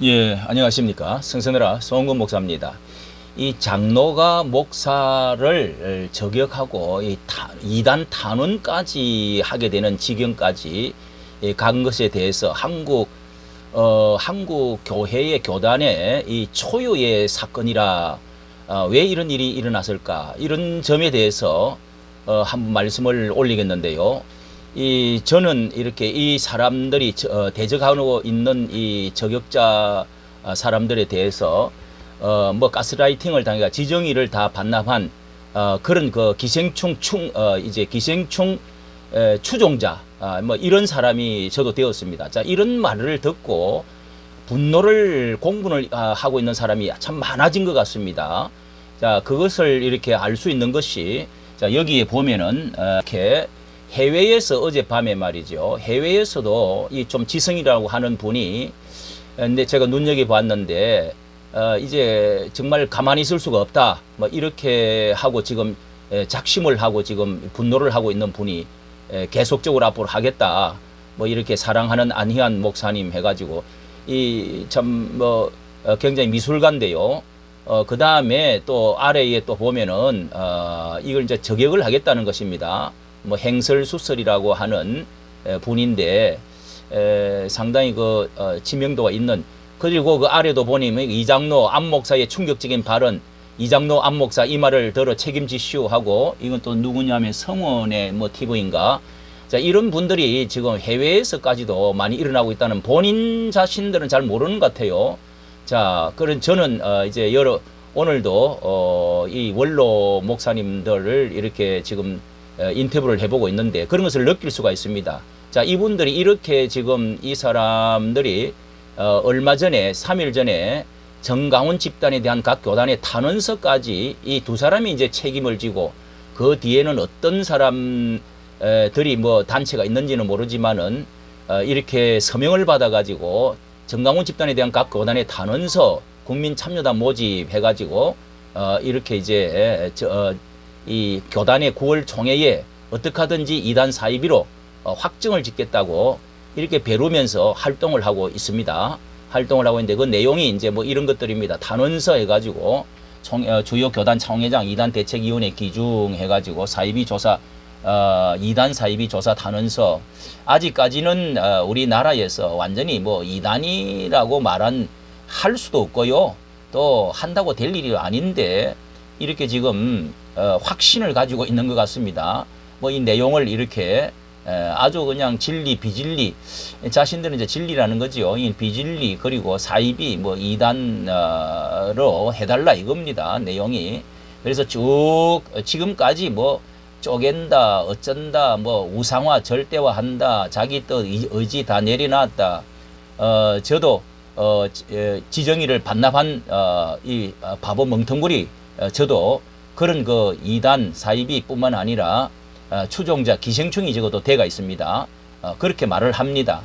예, 안녕하십니까. 성선해라 송은근 목사입니다. 이 장로가 목사를 저격하고 이단 탄원까지 하게 되는 지경까지 간 것에 대해서 한국 교회의 교단의 이 초유의 사건이라 왜 이런 일이 일어났을까, 이런 점에 대해서 한 말씀을 올리겠는데요. 저는 이렇게 이 사람들이 대적하고 있는 이 저격자 사람들에 대해서 뭐 가스라이팅을 당해 지정의를 다 반납한 그런 그 기생충 추종자 뭐 이런 사람이 저도 되었습니다. 자, 이런 말을 듣고 공분을 하고 있는 사람이 참 많아진 것 같습니다. 자, 그것을 이렇게 알 수 있는 것이, 자, 여기에 보면은 이렇게 해외에서 어젯밤에 말이죠. 해외에서도 이 좀 지성이라고 하는 분이, 근데 제가 눈여겨봤는데 이제 정말 가만히 있을 수가 없다, 뭐 이렇게 하고 지금 작심을 하고 지금 분노를 하고 있는 분이 계속적으로 앞으로 하겠다, 뭐 이렇게 사랑하는 안희안 목사님 해가지고 이 참 뭐 굉장히 미술가인데요. 그 다음에 또 아래에 또 보면은 이걸 이제 저격을 하겠다는 것입니다. 뭐 행설수설이라고 하는 분인데 상당히 그 지명도가 있는, 그리고 그 아래도 보니면 이장로 안목사의 충격적인 발언, 이장로 안목사 이 말을 들어 책임지시오 하고, 이건 또 누구냐면 성원의 뭐 TV인가. 자, 이런 분들이 지금 해외에서까지도 많이 일어나고 있다는, 본인 자신들은 잘 모르는 것 같아요. 자, 그런 저는 이제 오늘도 이 원로 목사님들을 이렇게 지금 인터뷰를 해보고 있는데 그런 것을 느낄 수가 있습니다. 자, 이분들이 이렇게 지금 이 사람들이 얼마 전에 3일 전에 정강훈 집단에 대한 각 교단의 탄원서까지 이 두 사람이 이제 책임을 지고, 그 뒤에는 어떤 사람들이 뭐 단체가 있는지는 모르지만은 이렇게 서명을 받아 가지고 정강훈 집단에 대한 각 교단의 탄원서 국민참여단 모집해 가지고 이렇게 이제 이 교단의 9월 총회에 어떻게 하든지 이단 사이비로 확정을 짓겠다고 이렇게 배우면서 활동을 하고 있습니다. 활동을 하고 있는데 그 내용이 이제 뭐 이런 것들입니다. 탄원서 해가지고 주요 교단 총회장 이단 대책위원회 기중 해가지고 사이비 조사, 이단 사이비 조사 탄원서. 아직까지는 우리나라에서 완전히 뭐 이단이라고 할 수도 없고요. 또 한다고 될 일이 아닌데 이렇게 지금 확신을 가지고 있는 것 같습니다. 뭐 이 내용을 이렇게 아주 그냥 진리 비진리, 자신들은 이제 진리라는 거죠. 이 비진리 그리고 사이비 뭐 이단으로 해달라 이겁니다, 내용이. 그래서 쭉 지금까지 뭐 쪼갠다 어쩐다 뭐 우상화 절대화한다, 자기 뜻 의지 다 내려놨다, 저도 지정의를 반납한 이 바보 멍텅구리, 저도 그런 그 이단 사이비 뿐만 아니라 추종자 기생충이 적어도 대가 있습니다. 그렇게 말을 합니다.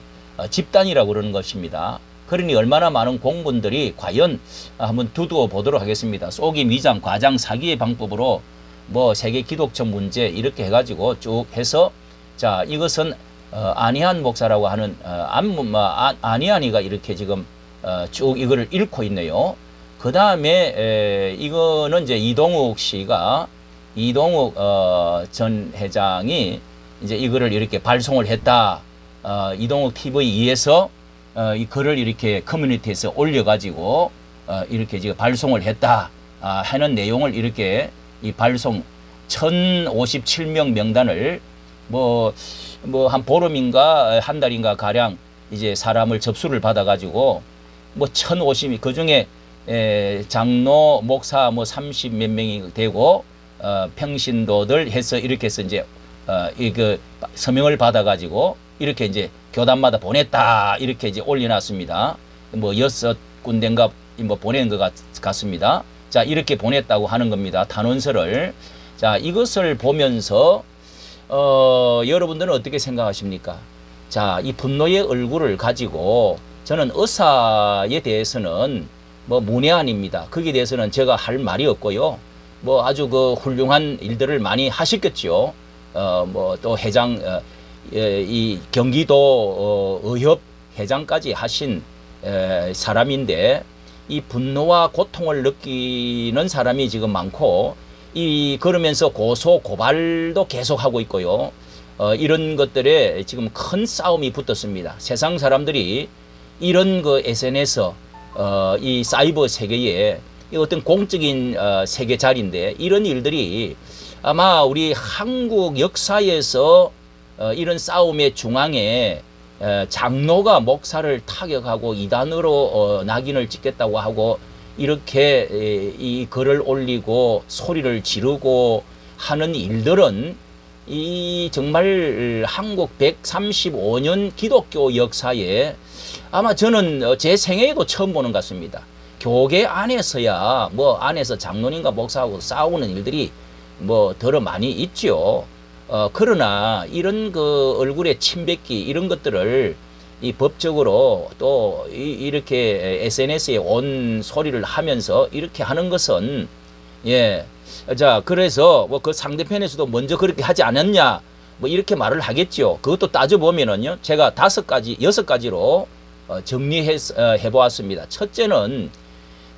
집단이라고 그러는 것입니다. 그러니 얼마나 많은 공분들이 과연 한번 두두어 보도록 하겠습니다. 속임 위장 과장 사기의 방법으로 뭐 세계 기독교 문제 이렇게 해가지고 쭉 해서, 자, 이것은 안희안 목사라고 하는 안희안이가 이렇게 지금 쭉 이거를 읽고 있네요. 그 다음에 이거는 이제 이동욱 전 회장이 이제 이거를 이렇게 발송을 했다. 이동욱 TV에서 이 글을 이렇게 커뮤니티에서 올려가지고 이렇게 지금 발송을 했다 하는 내용을 이렇게 이 발송 1057명 명단을 뭐 한 보름인가 한 달인가 가량 이제 사람을 접수를 받아가지고 뭐 1050이 그 중에 장로 목사 뭐 30 몇 명이 되고 평신도들 해서 이렇게 해서 이제 그 서명을 받아가지고 이렇게 이제 교단마다 보냈다 이렇게 이제 올려놨습니다. 뭐 6군데인가 뭐 보낸 것 같습니다. 자, 이렇게 보냈다고 하는 겁니다, 탄원서를. 자, 이것을 보면서 여러분들은 어떻게 생각하십니까? 자, 이 분노의 얼굴을 가지고 저는 의사에 대해서는 뭐 문외한입니다. 거기에 대해서는 제가 할 말이 없고요. 뭐 아주 그 훌륭한 일들을 많이 하셨겠죠. 뭐 또 회장, 이 경기도 의협 회장까지 하신 사람인데 이 분노와 고통을 느끼는 사람이 지금 많고 그러면서 고소 고발도 계속하고 있고요. 이런 것들에 지금 큰 싸움이 붙었습니다. 세상 사람들이 이런 그 SNS 이 사이버 세계에 어떤 공적인 세계 자리인데 이런 일들이 아마 우리 한국 역사에서 이런 싸움의 중앙에 장로가 목사를 타격하고 이단으로 낙인을 찍겠다고 하고 이렇게 이 글을 올리고 소리를 지르고 하는 일들은 이 정말 한국 135년 기독교 역사에 아마 저는 제 생애에도 처음 보는 것 같습니다. 교계 안에서야 뭐 안에서 장로님과 목사하고 싸우는 일들이 뭐 더러 많이 있죠. 그러나 이런 그 얼굴에 침 뱉기 이런 것들을 이 법적으로 또 이렇게 SNS에 온 소리를 하면서 이렇게 하는 것은 자 그래서 뭐 그 상대편에서도 먼저 그렇게 하지 않았냐 뭐 이렇게 말을 하겠죠. 그것도 따져보면은요 제가 5가지 6가지로 정리해 보았습니다. 첫째는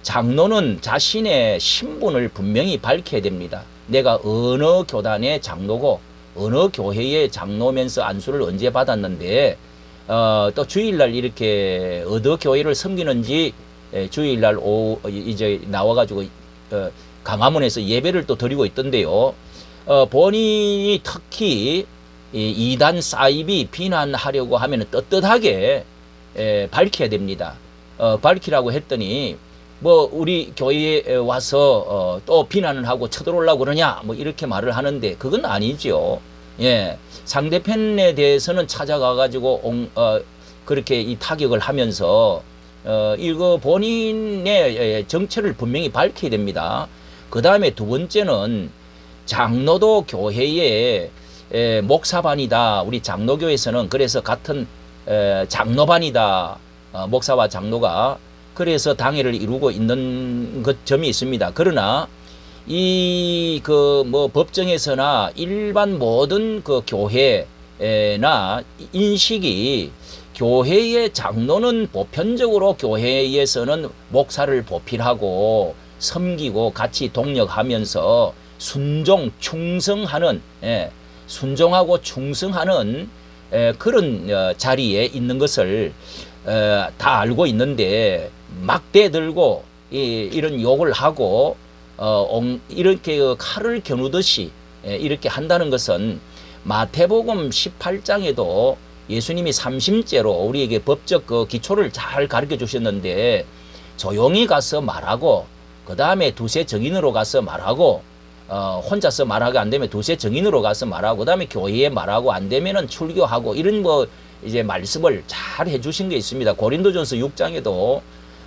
장로는 자신의 신분을 분명히 밝혀야 됩니다. 내가 어느 교단의 장로고 어느 교회의 장로면서 안수를 언제 받았는데 또 주일날 이렇게 어느 교회를 섬기는지 주일날 이제 나와가지고 강화문에서 예배를 또 드리고 있던데요. 본인이 특히 이단 사이비 비난하려고 하면 떳떳하게 밝혀야 됩니다. 밝히라고 했더니 뭐 우리 교회에 와서 또 비난을 하고 쳐들어오려고 그러냐 뭐 이렇게 말을 하는데 그건 아니죠. 상대편에 대해서는 찾아가 가지고 그렇게 이 타격을 하면서 이거 본인의 정체를 분명히 밝혀야 됩니다. 그 다음에 두 번째는 장로도 교회의 목사반이다. 우리 장로교에서는 그래서 같은 장로반이다. 목사와 장로가 그래서 당회를 이루고 있는 점이 있습니다. 그러나 이 그 뭐 법정에서나 일반 모든 그 교회나 인식이 교회의 장로는 보편적으로 교회에서는 목사를 보필하고 섬기고 같이 동력하면서 순종하고 충성하는 그런 자리에 있는 것을 다 알고 있는데 막대 들고 이런 욕을 하고 이렇게 칼을 겨누듯이 이렇게 한다는 것은 마태복음 18장에도 예수님이 3심죄로 우리에게 법적 그 기초를 잘 가르쳐 주셨는데 조용히 가서 말하고 그 다음에 두세 증인으로 가서 말하고 혼자서 말하기 안 되면 두세 증인으로 가서 말하고 그 다음에 교회에 말하고 안 되면은 출교하고 이런 뭐 이제 말씀을 잘 해주신 게 있습니다. 고린도전서 6장에도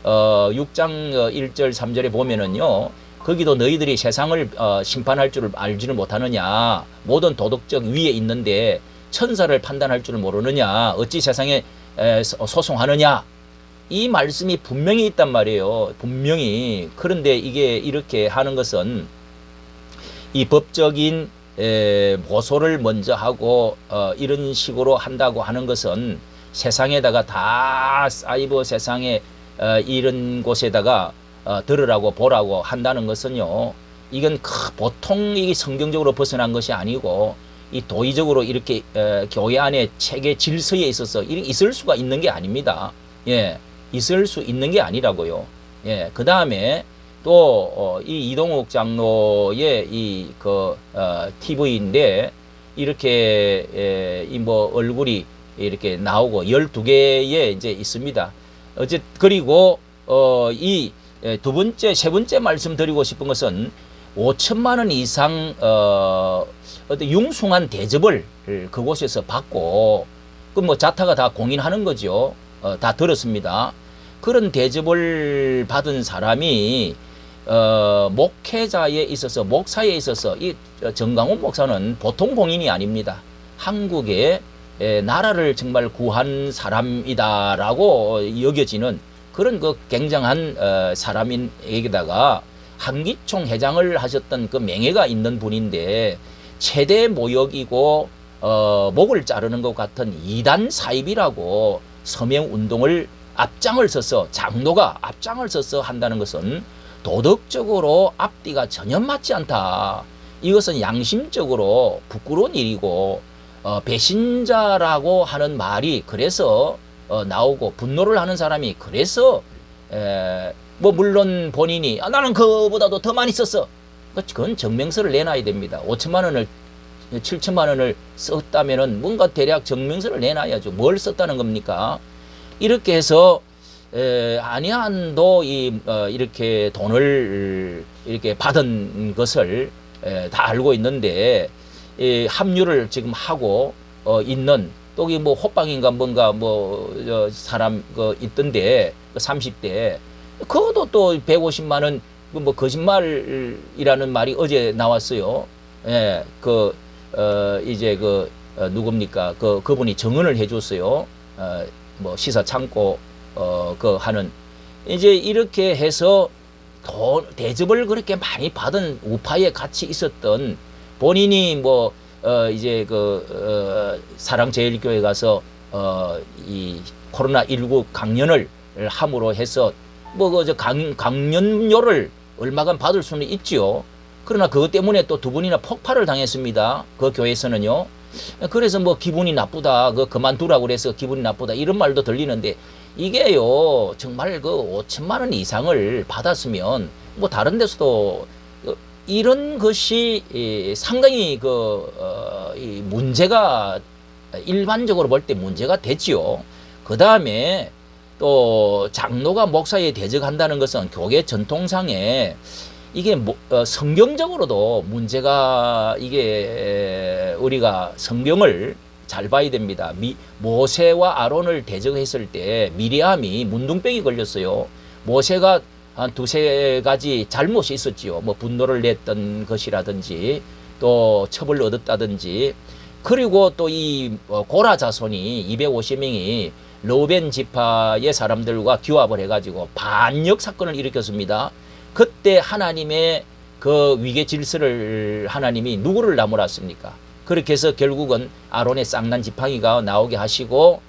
6장 1절 3절에 보면은요 거기도 너희들이 세상을 심판할 줄을 알지를 못하느냐 모든 도덕적 위에 있는데 천사를 판단할 줄을 모르느냐 어찌 세상에 소송하느냐 이 말씀이 분명히 있단 말이에요. 분명히. 그런데 이게 이렇게 하는 것은 이 법적인 고소를 먼저 하고 이런 식으로 한다고 하는 것은 세상에다가 다 사이버 세상에 이런 곳에다가 들으라고 보라고 한다는 것은요 이건 보통 이 성경적으로 벗어난 것이 아니고 이 도의적으로 이렇게 교회 안에 체계 질서에 있어서 있을 수가 있는 게 아닙니다. 있을 수 있는 게 아니라고요. 그 다음에 또 이 이동욱 장로의 TV인데 이렇게 이 뭐 얼굴이 이렇게 나오고 12개에 이제 있습니다. 그리고 이 두 번째, 세 번째 말씀드리고 싶은 것은 5천만 원 이상 어떤 융숭한 대접을 그곳에서 받고 그 뭐 자타가 다 공인하는 거죠. 다 들었습니다. 그런 대접을 받은 사람이 목회자에 있어서 목사에 있어서 이 정강훈 목사는 보통 공인이 아닙니다. 한국의 나라를 정말 구한 사람이다라고 여겨지는 그런 그 굉장한 사람인에게다가 한기총 회장을 하셨던 그 명예가 있는 분인데 최대 모욕이고 목을 자르는 것 같은 이단 사입이라고 서명 운동을 앞장을 서서 장로가 앞장을 서서 한다는 것은 도덕적으로 앞뒤가 전혀 맞지 않다. 이것은 양심적으로 부끄러운 일이고 배신자라고 하는 말이 그래서 나오고 분노를 하는 사람이 그래서 뭐 물론 본인이 나는 그보다도 더 많이 썼어. 그건 증명서를 내놔야 됩니다. 5천만 원을 7천만 원을 썼다면은 뭔가 대략 증명서를 내놔야죠. 뭘 썼다는 겁니까? 이렇게 해서 안희안도 이렇게 돈을 이렇게 받은 것을 다 알고 있는데 합류를 지금 하고 있는 또 뭐 호빵인가 뭔가 뭐 사람 있던데 30대 그것도 또 150만 원 뭐 거짓말이라는 말이 어제 나왔어요. 예, 이제 누굽니까? 그분이 증언을 해줬어요. 뭐 시사 창고 하는 이제 이렇게 해서 대접을 그렇게 많이 받은 우파에 같이 있었던 본인이 뭐 이제 사랑제일교회 가서 이 코로나19 강연을 함으로 해서 뭐 강연료를 얼마간 받을 수는 있지요. 그러나 그것 때문에 또 두 분이나 폭발을 당했습니다. 그 교회에서는요. 그래서 뭐 기분이 나쁘다, 그만두라고 그래서 기분이 나쁘다 이런 말도 들리는데 이게요 정말 5천만 원 이상을 받았으면 뭐 다른 데서도 이런 것이 상당히 이 문제가 일반적으로 볼 때 문제가 되지요. 그 다음에 또 장로가 목사에 대적한다는 것은 교계 전통상에 이게 성경적으로도 문제가 이게 우리가 성경을 잘 봐야 됩니다. 모세와 아론을 대적했을 때 미리암이 문둥병이 걸렸어요. 모세가 한 두세 가지 잘못이 있었지요. 뭐 분노를 냈던 것이라든지 또 처벌을 얻었다든지 그리고 또 이 고라 자손이 250명이 르우벤 지파의 사람들과 규합을 해가지고 반역 사건을 일으켰습니다. 그때 하나님의 그 위계 질서를 하나님이 누구를 나무랐습니까? 그렇게 해서 결국은 아론의 쌍난 지팡이가 나오게 하시고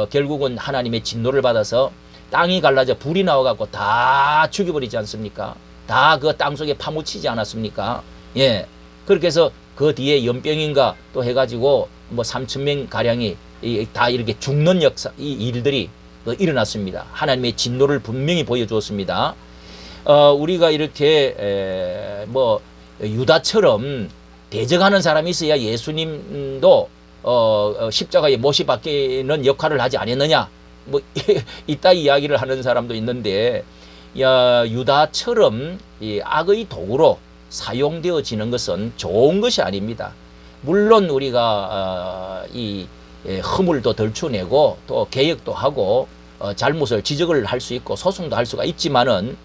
결국은 하나님의 진노를 받아서 땅이 갈라져 불이 나와갖고 다 죽여버리지 않습니까? 다 그 땅 속에 파묻히지 않았습니까? 예. 그렇게 해서 그 뒤에 연병인가 또 해가지고 뭐 3,000명 가량이 다 이렇게 죽는 역사, 이 일들이 일어났습니다. 하나님의 진노를 분명히 보여주었습니다. 우리가 이렇게 뭐 유다처럼 대적하는 사람이 있어야 예수님도 십자가에 못이 박히는 역할을 하지 않았느냐 뭐 이따 이야기를 하는 사람도 있는데 유다처럼 이 악의 도구로 사용되어지는 것은 좋은 것이 아닙니다. 물론 우리가 이 허물도 덜추내고 또 개혁도 하고 잘못을 지적을 할 수 있고 소송도 할 수가 있지만은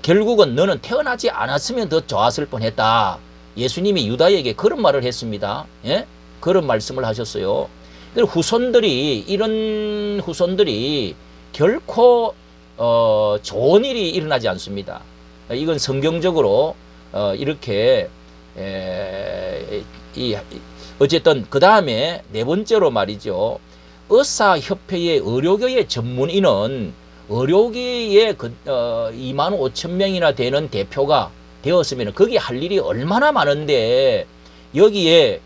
결국은 너는 태어나지 않았으면 더 좋았을 뻔했다. 예수님이 유다에게 그런 말을 했습니다. 예? 그런 말씀을 하셨어요. 이런 후손들이 결코 좋은 일이 일어나지 않습니다. 이건 성경적으로 이렇게 어쨌든 그 다음에 네 번째로 말이죠. 의사협회의 의료계의 전문의는 의료계에 2만 5천 명이나 되는 대표가 되었으면 거기 할 일이 얼마나 많은데 여기에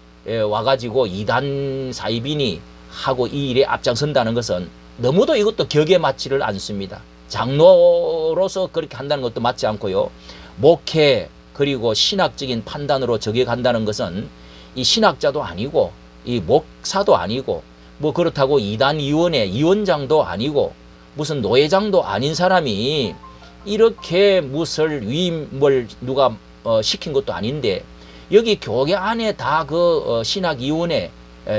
와가지고 이단 사이비니 하고 이 일에 앞장선다는 것은 너무도 이것도 격에 맞지를 않습니다. 장로로서 그렇게 한다는 것도 맞지 않고요. 목회 그리고 신학적인 판단으로 저격한다는 것은 이 신학자도 아니고 이 목사도 아니고 뭐 그렇다고 이단위원회 위원장도 아니고 무슨 노회장도 아닌 사람이 이렇게 무슨 위임을 누가 시킨 것도 아닌데 여기 교계 안에 다 신학위원회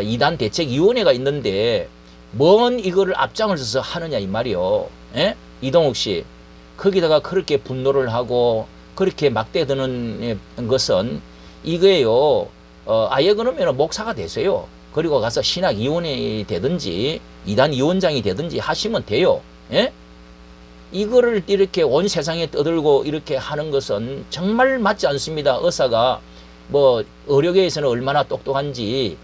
이단대책위원회가 있는데 뭔 이거를 앞장을 서서 하느냐 이 말이요. 예? 이동욱 씨 거기다가 그렇게 분노를 하고 그렇게 막대드는 것은 이거예요. 아예 그러면 목사가 되세요. 그리고 가서 신학위원회 되든지 이단위원장이 되든지 하시면 돼요. 예? 이거를 이렇게 온 세상에 떠들고 이렇게 하는 것은 정말 맞지 않습니다. 의사가 뭐 의료계에서는 얼마나 똑똑한지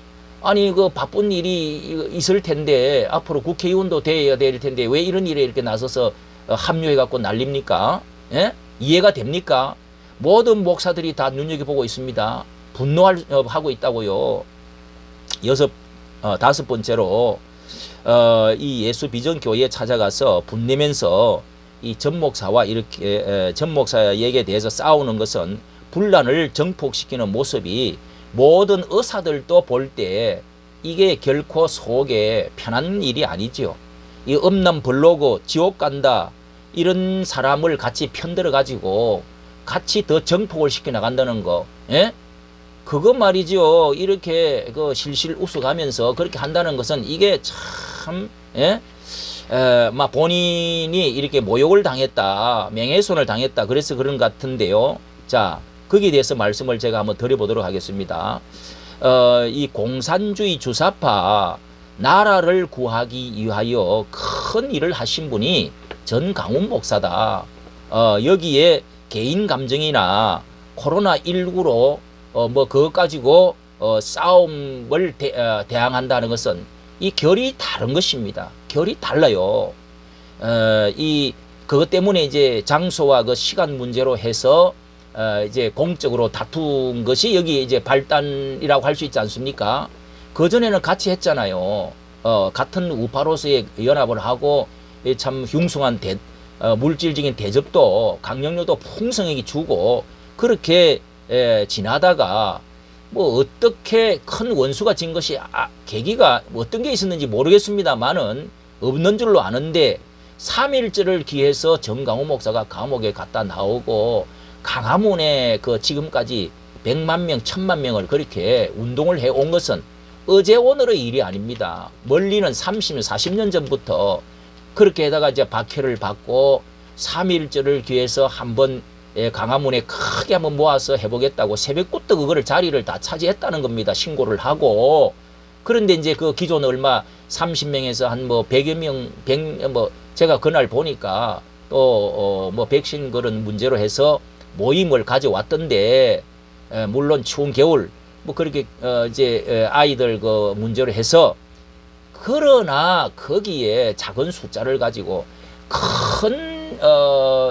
아니 그 바쁜 일이 있을 텐데 앞으로 국회의원도 돼야 될 텐데 왜 이런 일에 이렇게 나서서 합류해 갖고 난립니까? 예? 이해가 됩니까? 모든 목사들이 다 눈여겨보고 있습니다. 분노하고 있다고요. 다섯 번째로 이 예수 비전 교회에 찾아가서 분내면서 이 전 목사와 이렇게 전 목사에게 대해서 싸우는 것은 분란을 증폭시키는 모습이 모든 의사들도 볼 때 이게 결코 속에 편한 일이 아니죠. 이 음란 블로그 지옥 간다 이런 사람을 같이 편들어 가지고 같이 더 증폭을 시켜 나간다는 거, 예? 그거 말이죠. 이렇게 그 실실 웃어가면서 그렇게 한다는 것은 이게 참, 예? 막 본인이 이렇게 모욕을 당했다, 명예훼손을 당했다, 그래서 그런 것 같은데요. 자, 거기에 대해서 말씀을 제가 한번 드려보도록 하겠습니다. 이 공산주의 주사파 나라를 구하기 위하여 큰 일을 하신 분이 전강훈 목사다. 여기에 개인 감정이나 코로나19로 뭐 그것 가지고 싸움을 대항한다는 것은 이 결이 다른 것입니다. 결이 달라요. 그것 때문에 이제 장소와 그 시간 문제로 해서 이제 공적으로 다툰 것이 여기 이제 발단이라고 할 수 있지 않습니까? 그 전에는 같이 했잖아요. 같은 우파로서의 연합을 하고 참 흉성한 물질적인 대접도 강령료도 풍성하게 주고 그렇게 지나다가 뭐 어떻게 큰 원수가 진 것이 계기가 뭐 어떤 게 있었는지 모르겠습니다만은 없는 줄로 아는데 3일절을 기해서 전강훈 목사가 감옥에 갔다 나오고 강화문에 그 지금까지 100만 명, 1000만 명을 그렇게 운동을 해온 것은 어제 오늘의 일이 아닙니다. 멀리는 30년, 40년 전부터 그렇게 해다가 이제 박해를 받고 3일절을 기해서 한번 강화문에 크게 한번 모아서 해보겠다고 새벽부터 그거를 자리를 다 차지했다는 겁니다. 신고를 하고. 그런데 이제 그 기존 얼마 30명에서 한 뭐 100여 명, 100, 뭐 제가 그날 보니까 또 뭐 백신 그런 문제로 해서 모임을 가져왔던데 물론 추운 겨울 뭐 그렇게 이제 아이들 그 문제로 해서 그러나 거기에 작은 숫자를 가지고 큰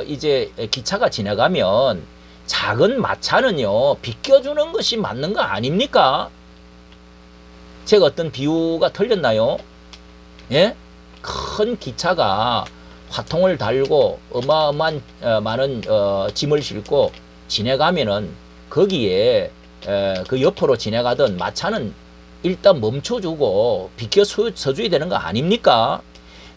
이제 기차가 지나가면 작은 마차는요 비껴주는 것이 맞는 거 아닙니까? 제가 어떤 비유가 틀렸나요? 예? 큰 기차가 화통을 달고 어마어마한 많은 짐을 싣고 지나가면은 거기에 그 옆으로 지나가던 마차는 일단 멈춰주고 비켜 서줘야 되는 거 아닙니까?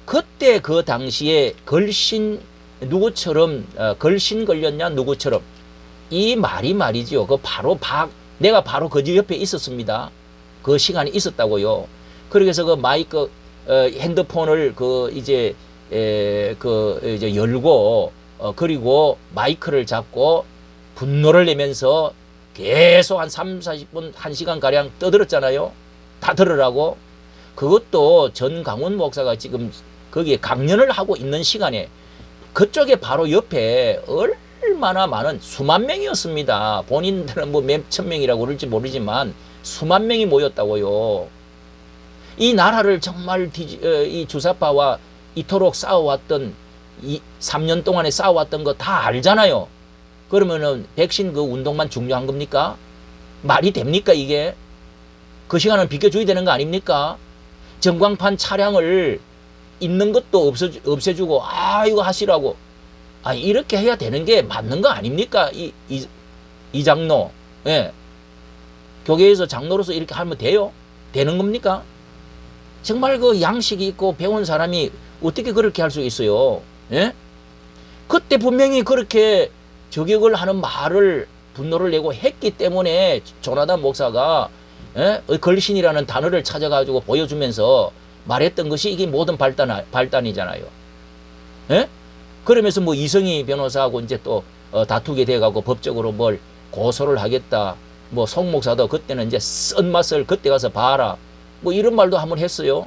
그때 그 당시에 걸신 누구처럼 걸신 걸렸냐 누구처럼 이 말이 말이죠. 그 바로 내가 바로 그 옆에 있었습니다. 그 시간이 있었다고요. 그래서 그 마이크 핸드폰을 그 이제 이제 열고 그리고 마이크를 잡고 분노를 내면서 계속 한 3, 40분, 1시간 가량 떠들었잖아요. 다 들으라고. 그것도 전강훈 목사가 지금 거기에 강연을 하고 있는 시간에 그쪽에 바로 옆에 얼마나 많은 수만 명이었습니다. 본인들은 뭐 몇천 명이라고 그럴지 모르지만 수만 명이 모였다고요. 이 나라를 정말 이 주사파와 이토록 싸워왔던 3년 동안에 싸워왔던 거 다 알잖아요. 그러면은 백신 그 운동만 중요한 겁니까? 말이 됩니까 이게? 그 시간은 비켜줘야 되는 거 아닙니까? 전광판 차량을 있는 것도 없애주고 이거 하시라고 이렇게 해야 되는 게 맞는 거 아닙니까? 이 장로, 예. 교계에서 장로로서 이렇게 하면 돼요? 되는 겁니까? 정말 그 양식이 있고 배운 사람이 어떻게 그렇게 할 수 있어요? 예? 그때 분명히 그렇게 저격을 하는 말을 분노를 내고 했기 때문에 조나단 목사가 걸신이라는 단어를 찾아가지고 보여주면서 말했던 것이 이게 모든 발단이잖아요. 예? 그러면서 뭐 이성희 변호사하고 이제 또 다투게 돼가고 법적으로 뭘 고소를 하겠다. 뭐 송 목사도 그때는 이제 쓴 맛을 그때 가서 봐라. 뭐 이런 말도 한번 했어요.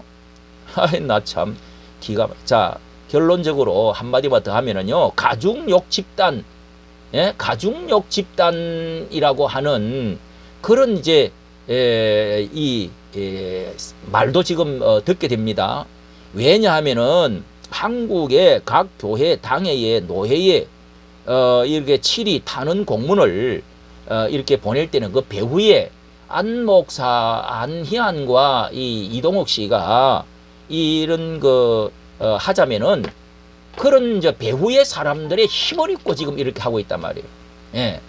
나 참 기가 자 결론적으로 한마디만 더 하면은요 가중욕 집단, 가중욕 집단이라고 하는 그런 이제 말도 지금 듣게 됩니다. 왜냐하면은 한국의 각 교회, 당회에, 노회에 이렇게 칠이 타는 공문을 이렇게 보낼 때는 그 배후에 안 목사, 안희안과 이 이동욱 씨가 이런 하자면은 그런 배후의 사람들의 힘을 입고 지금 이렇게 하고 있단 말이에요. 예.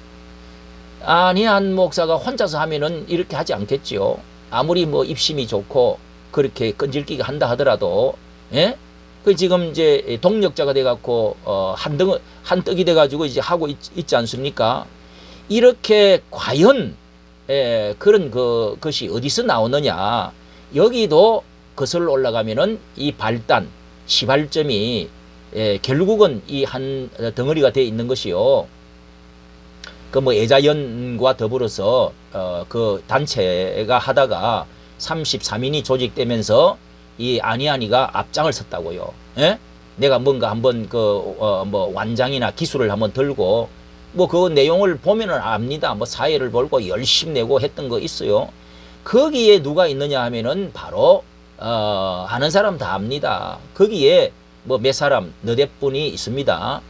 안희안 목사가 혼자서 하면은 이렇게 하지 않겠지요. 아무리 뭐 입심이 좋고 그렇게 끈질기게 한다 하더라도, 예? 그 지금 이제 동력자가 돼갖고 한떡이 돼가지고 이제 하고 있지 않습니까? 이렇게 과연 그런 것이 어디서 나오느냐? 여기도 거슬러 올라가면은 이 발단, 시발점이 결국은 이 한 덩어리가 돼 있는 것이요. 그 뭐 애자연과 더불어서 그 단체가 하다가 33인이 조직되면서 이 안희안이가 앞장을 섰다고요. 예? 내가 뭔가 한번 뭐 완장이나 기술을 한번 들고 뭐 그 내용을 보면은 압니다. 뭐 사회를 벌고 열심히 내고 했던 거 있어요. 거기에 누가 있느냐 하면은 바로 아는 사람 다 압니다. 거기에 뭐 몇 사람 너댓 분이 있습니다.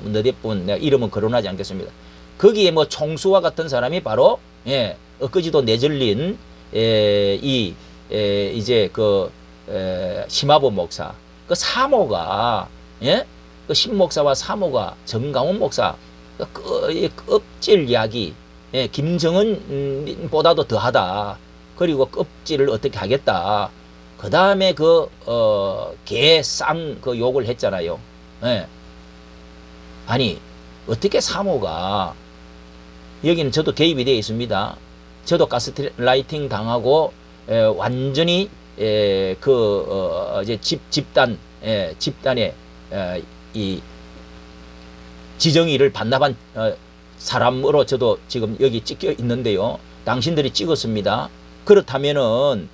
너댓 분 내가 이름은 거론하지 않겠습니다. 거기에 뭐 총수와 같은 사람이 바로 엊그지도 내절린 이제 심화보 목사 그 사모가 그 신목사와 사모가 정강훈 목사 껍질 이야기 김정은보다도 더하다. 그리고 껍질을 어떻게 하겠다. 그 다음에 개쌍 욕을 했잖아요. 아니 어떻게 사모가 여기는 저도 개입이 되어 있습니다. 저도 가스라이팅 당하고 완전히 이제 집단의 이 지정의를 반납한 사람으로 저도 지금 여기 찍혀 있는데요. 당신들이 찍었습니다. 그렇다면은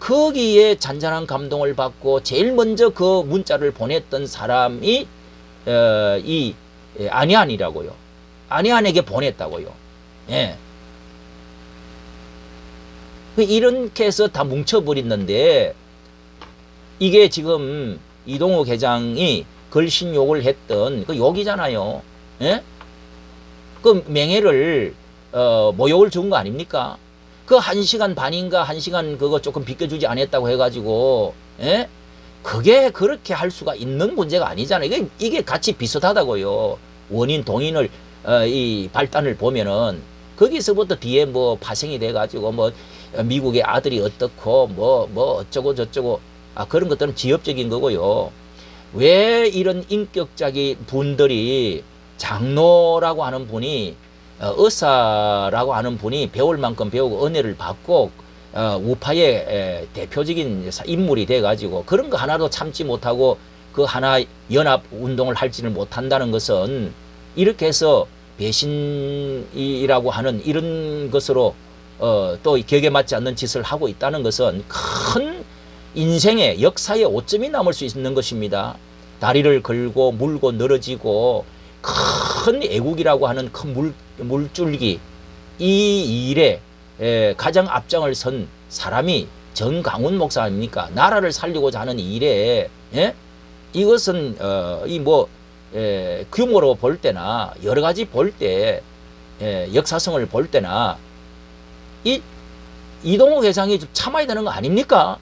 거기에 잔잔한 감동을 받고 제일 먼저 그 문자를 보냈던 사람이 이 안희안이라고요. 안희안에게 보냈다고요. 이렇게 해서 다 뭉쳐버렸는데 이게 지금 이동욱 회장이 걸신욕을 했던 그 욕이잖아요. 그 명예를 모욕을 준 거 아닙니까? 그 1시간 반인가 1시간 그거 조금 비껴주지 않았다고 해가지고 그게 그렇게 할 수가 있는 문제가 아니잖아요. 이게 같이 비슷하다고요. 원인 동인을 이 발단을 보면은 거기서부터 뒤에 뭐 파생이 돼가지고 뭐 미국의 아들이 어떻고 뭐 어쩌고 저쩌고 그런 것들은 지엽적인 거고요. 왜 이런 인격적인 분들이 장로라고 하는 분이 의사라고 하는 분이 배울 만큼 배우고 은혜를 받고 우파의 대표적인 인물이 돼가지고 그런 거 하나도 참지 못하고 그 하나 연합 운동을 할지를 못한다는 것은 이렇게 해서 배신이라고 하는 이런 것으로 또 격에 맞지 않는 짓을 하고 있다는 것은 큰 인생의 역사의 오점이 남을 수 있는 것입니다. 다리를 걸고 물고 늘어지고 큰 애국이라고 하는 큰 물줄기 이 일에 가장 앞장을 선 사람이 정강훈 목사 아닙니까? 나라를 살리고자 하는 일에 이것은 규모로 볼 때나 여러 가지 볼 때 역사성을 볼 때나 이동욱 회장이 좀 참아야 되는 거 아닙니까?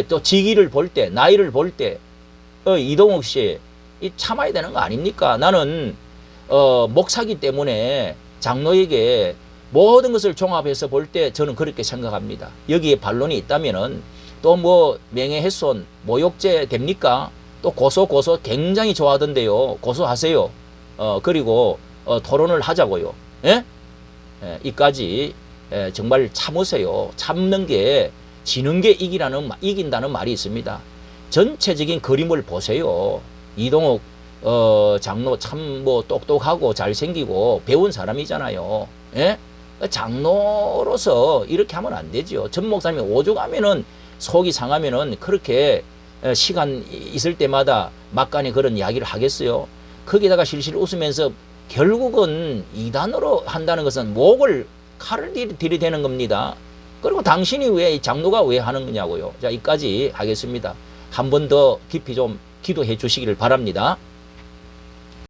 또 직위를 볼 때, 나이를 볼 때, 이동욱 씨, 참아야 되는 거 아닙니까? 나는, 목사기 때문에 장로에게 모든 것을 종합해서 볼 때 저는 그렇게 생각합니다. 여기에 반론이 있다면은 또 뭐 명예훼손, 모욕죄 됩니까? 또 고소 굉장히 좋아하던데요. 고소하세요. 그리고, 토론을 하자고요. 이까지, 정말 참으세요. 참는 게 지는 게 이긴다는 말이 있습니다. 전체적인 그림을 보세요. 이동욱 장로 참 뭐 똑똑하고 잘생기고 배운 사람이잖아요. 장로로서 이렇게 하면 안 되죠. 전 목사님이 오죽하면은 속이 상하면은 그렇게 시간 있을 때마다 막간에 그런 이야기를 하겠어요. 거기다가 실실 웃으면서 결국은 이단으로 한다는 것은 목을 칼을 들이대는 겁니다. 그리고 당신이 왜 장로가 왜 하는 거냐고요. 자, 여기까지 하겠습니다. 한 번 더 깊이 좀 기도해 주시기를 바랍니다.